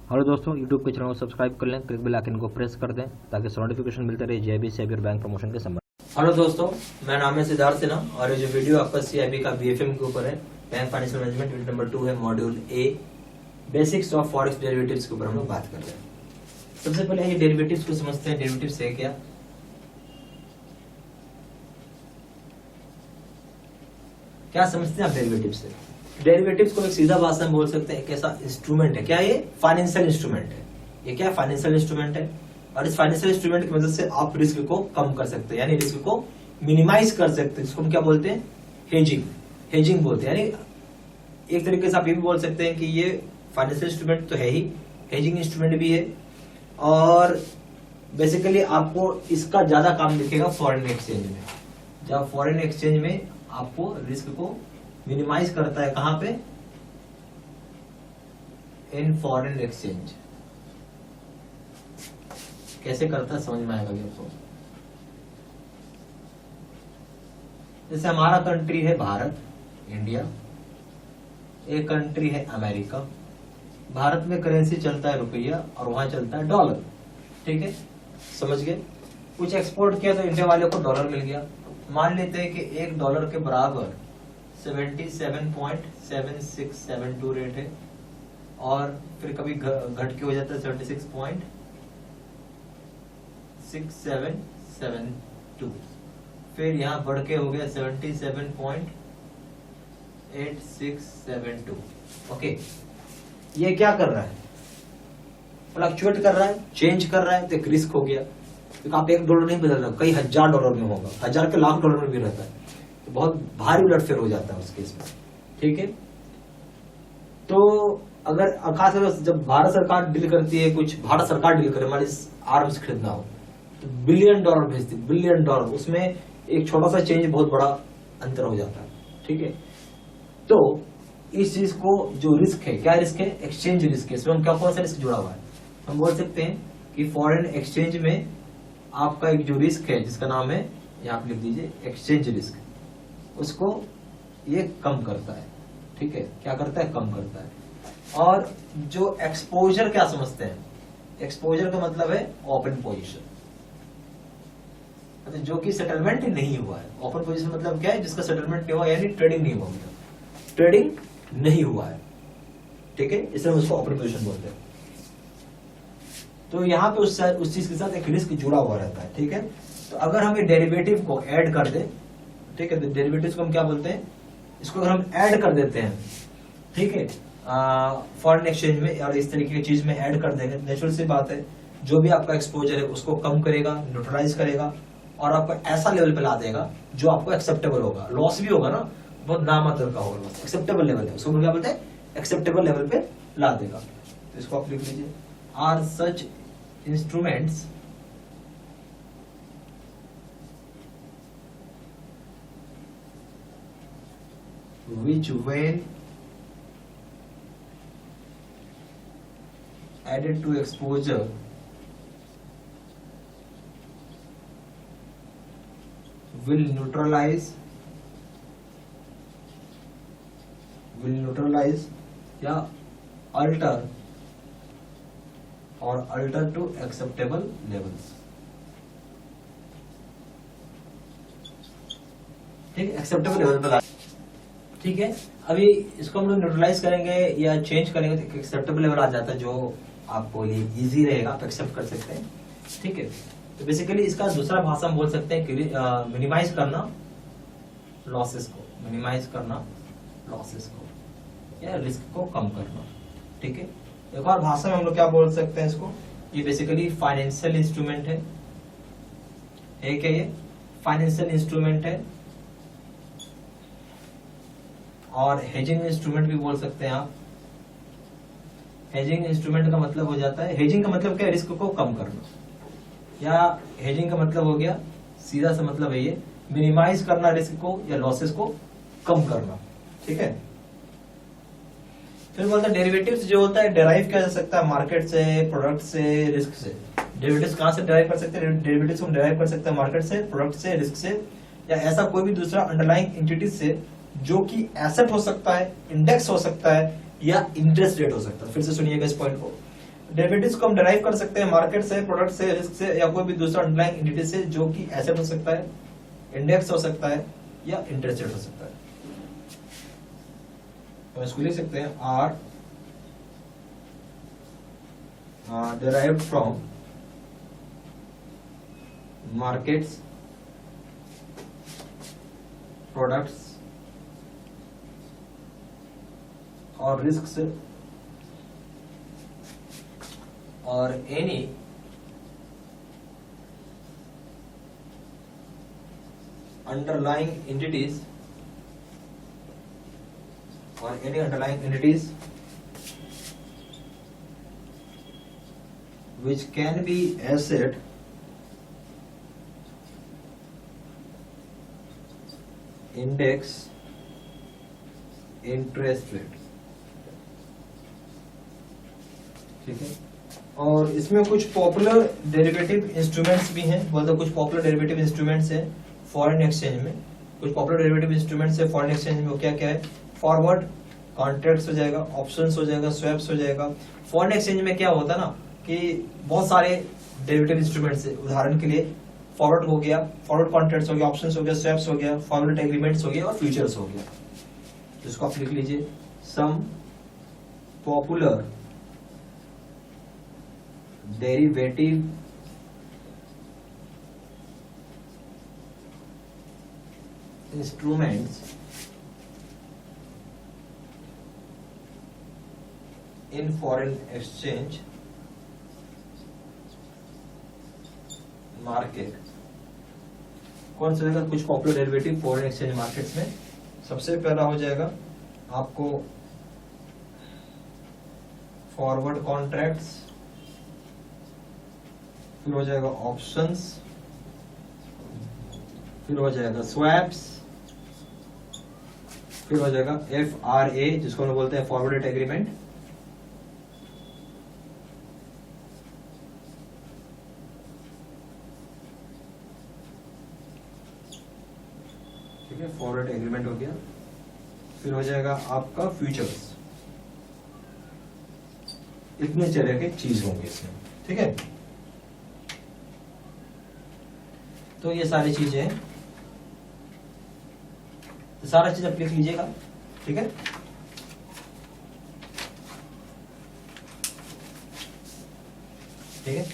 Hello दोस्तों, YouTube के channel को सब्सक्राइब कर लें, क्लिक बेल आइकन को प्रेस कर दें ताकि नोटिफिकेशन मिलते रहे जेबी सेबी और बैंक प्रमोशन के संबंध। हेलो दोस्तों, मेरा नाम है सिद्धार्थ सिन्हा और ये जो वीडियो आपका सीआईबी का बीएफएम के ऊपर है, bank financial management unit number 2 है, module A basics of forex derivatives के ऊपर हम लोग बात कर रहे हैं। सबसे पहले ये डेरिवेटिव्स को समझते हैं। डेरिवेटिव्स है क्या समझते हैं आप डेरिवेटिव से? डेरिवेटिव्स को एक सीधा भाषा में बोल सकते हैं, एक ऐसा इंस्ट्रूमेंट है। क्या ये? फाइनेंशियल इंस्ट्रूमेंट है। ये क्या फाइनेंशियल इंस्ट्रूमेंट है? और इस फाइनेंशियल इंस्ट्रूमेंट की मदद से आप रिस्क को कम कर सकते हैं, यानी रिस्क को मिनिमाइज कर सकते हैं। इसको हम क्या बोलते हैं? हेजिंग। हेजिंग बोलते हैं। यानी एक तरीके से आप ये भी बोल सकते हैं कि ये फाइनेंशियल इंस्ट्रूमेंट तो है ही, हेजिंग इंस्ट्रूमेंट भी है। और बेसिकली आपको इसका ज्यादा काम दिखेगा फॉरेन एक्सचेंज में। जब फॉरेन एक्सचेंज में आपको रिस्क को मिनिमाइज करता है, कहां पे? In foreign exchange. कैसे करता है समझ में आएगा आपको। जैसे हमारा कंट्री है भारत, इंडिया। एक कंट्री है अमेरिका। भारत में करेंसी चलता है रुपया और वहां चलता है डॉलर। ठीक है, समझ गए? कुछ एक्सपोर्ट किया तो इंडिया वाले को डॉलर मिल गया। मान लेते हैं कि $1 के बराबर 77.7672 रेट है, और फिर कभी घट के हो जाता है 76.6772, फिर यहां बढ़ के हो गया 77.8672। ओके, ये क्या कर रहा है? फ्लक्चुएट कर रहा है, चेंज कर रहा है, तो एक रिस्क हो गया। क्योंकि आप $1 नहीं बदल रहे, कई $1000 में होगा, $1000 के $1,00,000 में भी रहता है, तो बहुत भारी उलटफेर हो जाता है उस केस में। ठीक है, तो अगर खास जब भारत सरकार डील करती है, कुछ भारत सरकार डील करे, हमारे आर्म्स खरीदना हो तो $1 बिलियन भेजती, $1 बिलियन, उसमें एक छोटा सा चेंज बहुत बड़ा अंतर हो जाता है। ठीक है, तो इस चीज को जो रिस्क है, क्या रिस्क है? एक्सचेंज रिस्क है। इसमें हम क्या, कौन सा रिस्क जुड़ा हुआ है? हम बोल सकते हैं कि फॉरेन एक्सचेंज में आपका एक जो रिस्क है, जिसका नाम है, यहाँ आप लिख दीजिए, एक्सचेंज रिस्क, उसको ये कम करता है। ठीक है, क्या करता है? कम करता है। और जो एक्सपोजर क्या समझते हैं? एक्सपोजर का मतलब है ओपन पोजीशन, मतलब जो कि सेटलमेंट नहीं हुआ है। ओपन पोजीशन मतलब क्या है? जिसका सेटलमेंट नहीं हुआ, यानी ट्रेडिंग नहीं हुआ, मतलब ट्रेडिंग नहीं हुआ है। ठीक है, इसलिए हम उसको ओपन पोजीशन बोलते हैं। तो यहाँ पे उस चीज के साथ एक रिस्क जुड़ा हुआ रहता है। ठीक है, तो अगर हम ये डेरिवेटिव को ऐड कर दे, ठीक है, तो डेरिवेटिव को हम क्या बोलते हैं? इसको अगर हम ऐड कर देते हैं, ठीक है, फॉरेन एक्सचेंज में और इस तरीके की चीज में ऐड कर देंगे, नेचुरल सी बात है, जो भी आपका एक्सपोजर है उसको कम करेगा, न्यूट्रलाइज करेगा, और आपको ऐसा लेवल पे ला देगा जो आपको एक्सेप्टेबल होगा। लॉस भी होगा ना, बहुत नामात्र का होगा, एक्सेप्टेबल लेवल है, उसको क्या बोलते हैं? एक्सेप्टेबल लेवल पे ला देगा। तो इसको आप लिख लीजिए, are such instruments which when added to exposure will neutralize या alter to acceptable levels। ठीक है, एक्सेप्टेबल लेवल पे। ठीक है, अभी इसको हम लोग न्यूट्रलाइज करेंगे या चेंज करेंगे तो एक्सेप्टेबल लेवल आ जाता है, जो आपको लिए इजी रहेगा, आप एक्सेप्ट कर सकते हैं। ठीक है, तो बेसिकली इसका दूसरा भाषा हम बोल सकते हैं कि मिनिमाइज करना लॉसेस को, मिनिमाइज करना लॉसेस को, या रिस्क को कम करना। ठीक है, एक और भाषा में हम लोग क्या बोल सकते हैं इसको? ये बेसिकली फाइनेंशियल इंस्ट्रूमेंट है। क्या ये? फाइनेंशियल इंस्ट्रूमेंट है, और हेजिंग इंस्ट्रूमेंट भी बोल सकते हैं आप। हेजिंग इंस्ट्रूमेंट का मतलब हो जाता है, हेजिंग का मतलब क्या है? रिस्क को कम करना, या हेजिंग का मतलब हो गया, सीधा सा मतलब है ये, मिनिमाइज करना रिस्क को या लॉसेस को कम करना। ठीक है, फिर बोलते हैं डेरिवेटिव्स जो होता है डेराइव किया जा सकता है मार्केट से, प्रोडक्ट से, रिस्क से। डेरिवेटिव्स कहां से डेराइव कर सकते हैं? डेरिवेटिव्स हम डेराइव कर सकते हैं मार्केट से, प्रोडक्ट से, रिस्क से, या ऐसा कोई भी दूसरा अंडरलाइंग एंटिटी से, जो कि एसेट हो सकता है, इंडेक्स हो सकता है, या इंटरेस्ट रेट हो सकता है। फिर से सुनिएगा इस पॉइंट को, डेरिवेटिव्स को हम डिराइव कर सकते हैं मार्केट से, प्रोडक्ट से, रिस्क से, या कोई भी दूसरा अंडरलाइंग एंटिटी से, जो कि एसेट हो सकता है, इंडेक्स हो सकता है, या इंटरेस्ट रेट हो सकता है। तो इसको लिख सकते हैं are derived from markets, products or risks or any underlying entities which can be asset, index, interest rate। ठीक है, और इसमें कुछ पॉपुलर डेरिवेटिव इंस्ट्रूमेंट्स भी हैं, बोलते कुछ पॉपुलर डेरिवेटिव इंस्ट्रूमेंट्स हैं फॉरेन एक्सचेंज में। कुछ पॉपुलर डेरिवेटिव इंस्ट्रूमेंट्स है फॉरेन एक्सचेंज में, वो क्या क्या है? फॉरवर्ड कॉन्ट्रैक्ट्स हो जाएगा, ऑप्शंस हो जाएगा, स्वैप्स हो जाएगा। फॉरेन एक्सचेंज में क्या होता है ना कि बहुत सारे डेरिवेटिव इंस्ट्रूमेंट्स है। उदाहरण के लिए फॉरवर्ड हो गया, फॉरवर्ड कॉन्ट्रैक्ट्स हो गया, ऑप्शंस हो गया, स्वैप्स हो गया, फॉरवर्ड एग्रीमेंट्स हो गया और फ्यूचर्स हो गया। इसको आप लिख लीजिए, some popular derivative instruments in foreign exchange market. कौन सा कुछ popular derivative foreign exchange markets में? सबसे पहला हो जाएगा आपको फॉरवर्ड कॉन्ट्रैक्ट्स, फिर हो जाएगा ऑप्शंस, फिर हो जाएगा स्वैप्स, फिर हो जाएगा FRA जिसको हम बोलते हैं फॉरवर्ड रेट एग्रीमेंट, ठीक है, फॉरवर्ड एग्रीमेंट हो गया। फिर हो जाएगा आपका फ्यूचर्स। इतने तरह के चीज होंगे इसमें, ठीक है। तो ये सारी चीजें हैं, तो सारा चीज आप लिख लीजिएगा, ठीक है। ठीक है,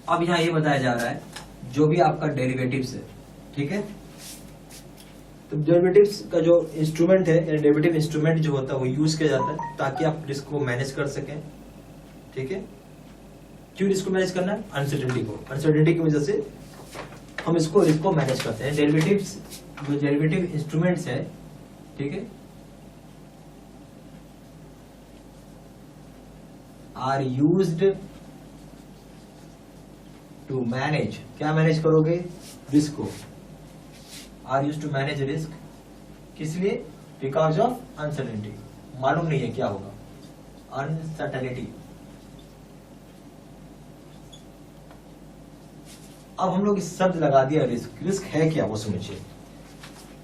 अब यहाँ ये बताया जा रहा है जो भी आपका डेरिवेटिव्स है, ठीक है। तो डेरिवेटिव्स का जो इंस्ट्रूमेंट है, डेरिवेटिव इंस्ट्रूमेंट जो होता है वो यूज किया जाता है ताकि आप रिस्क को मैनेज कर सकें, ठीक है। क्यों रिस्क को मैनेज करना है? अनसर्टेनिटी को, अनसर्टेनिटी की वजह से हम इसको रिस्क को मैनेज करते हैं। डेरिवेटिव्स जो डेरिवेटिव इंस्ट्रूमेंट्स है, ठीक है, आर यूज्ड टू मैनेज, क्या मैनेज करोगे? रिस्क को। Are use to manage risk, किस लिए? बिकॉज ऑफ अनसर्टेनिटी, मालूम नहीं है क्या होगा, अनसर्टेनिटी। अब हम लोग इस शब्द लगा दिया रिस्क। रिस्क है क्या वो समझिए।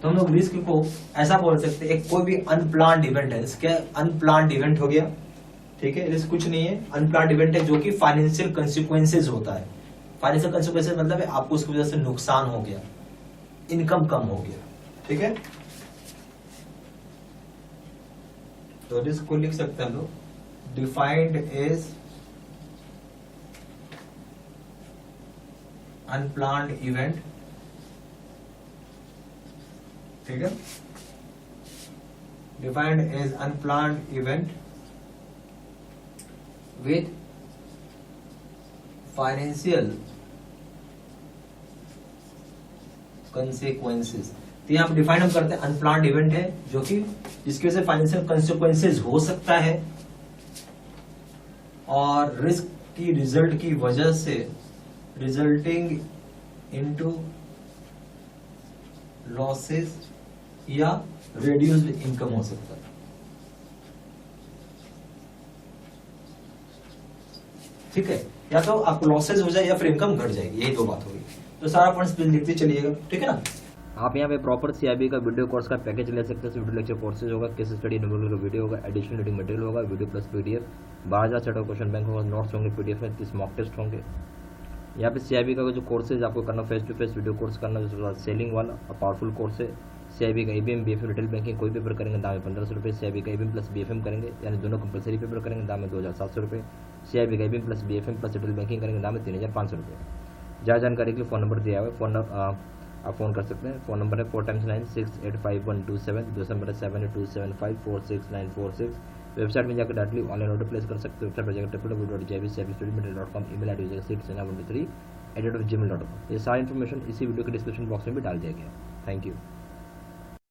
तो हम लोग रिस्क को ऐसा बोल सकते हैं, एक कोई भी अनप्लान्ड इवेंट है, इसका अनप्लान्ड इवेंट हो गया, ठीक है। रिस्क कुछ नहीं है, अनप्लान्ड इवेंट है जो कि फाइनेंशियल कंसिक्वेंसेज होता है। फाइनेंशियल कंसिक्वेंसेज मतलब है आपको उसकी वजह से नुकसान हो गया, इनकम कम हो गया, ठीक है। तो रिस्क को लिख सकते हैं हम लोग, डिफाइंड एज अनप्लान्ड इवेंट, ठीक है, defined as unplanned event with financial consequences. तो यहाँ डिफाइन हम करते हैं अनप्लान्ड इवेंट है जो कि जिसकी वजह से फाइनेंशियल कंसिक्वेंसेस हो सकता है और रिस्क की रिजल्ट की वजह से रिजल्टिंग इनटू लॉसेस या रिड्यूस्ड इनकम हो सकता है। ठीक है, या तो आपको लॉसेज हो जाए या फिर इनकम घट जाएगी, यही दो बात होगी। तो सारा पॉइंट्स प्लीज लिखते चलिएगा, ठीक है ना। आप यहाँ पे प्रॉपर सीआईबी का वीडियो कोर्स का पैकेज ले सकते हैं। वीडियो लेक्चर कोर्सेज होगा, केस स्टडी का वीडियो होगा, एडिशनल रीडिंग मटेरियल होगा, video plus PDF, 12,000 set of question bank होगा, नोट्स होंगे पीडीएफ में, 30 मॉक टेस्ट होंगे। यहाँ पे सीआईबी का जो कोर्सेज आपको करना, face to face video course करना, जो सेलिंग वाला और पावरफुल कोर्स है। सीआईबी का ईबीएम बीएफएम रिटेल बैंकिंग कोई पेपर करेंगे दाम है 1500 रुपये। सीआईबी का ईबीएम प्लस बीएफएम करेंगे, यानी दोनों कंपलसरी पेपर करेंगे दाम है 2700 रुपये। सीआईबी का EBM plus BFM plus retail banking करेंगे दाम है 3500 रुपये। ज़्यादा जानकारी के लिए फ़ोन नंबर दिया हुआ है, आप फ़ोन कर सकते हैं। फ़ोन नंबर है 4 × 9 685 दूसरा नंबर है 7275469446। वेबसाइट में जाकर डायरेक्टली ऑनलाइन ऑर्डर प्लेस कर सकते हो। वेबसाइट पर जाकर www.jbcabstudymaterial.com, ईमेल आईडी हो जाएगा 6 23@gmail.com। ये सारी इन्फॉर्मेशन इसी वीडियो के डिस्क्रिप्शन बॉक्स में भी डाल दिया गया। Thank you.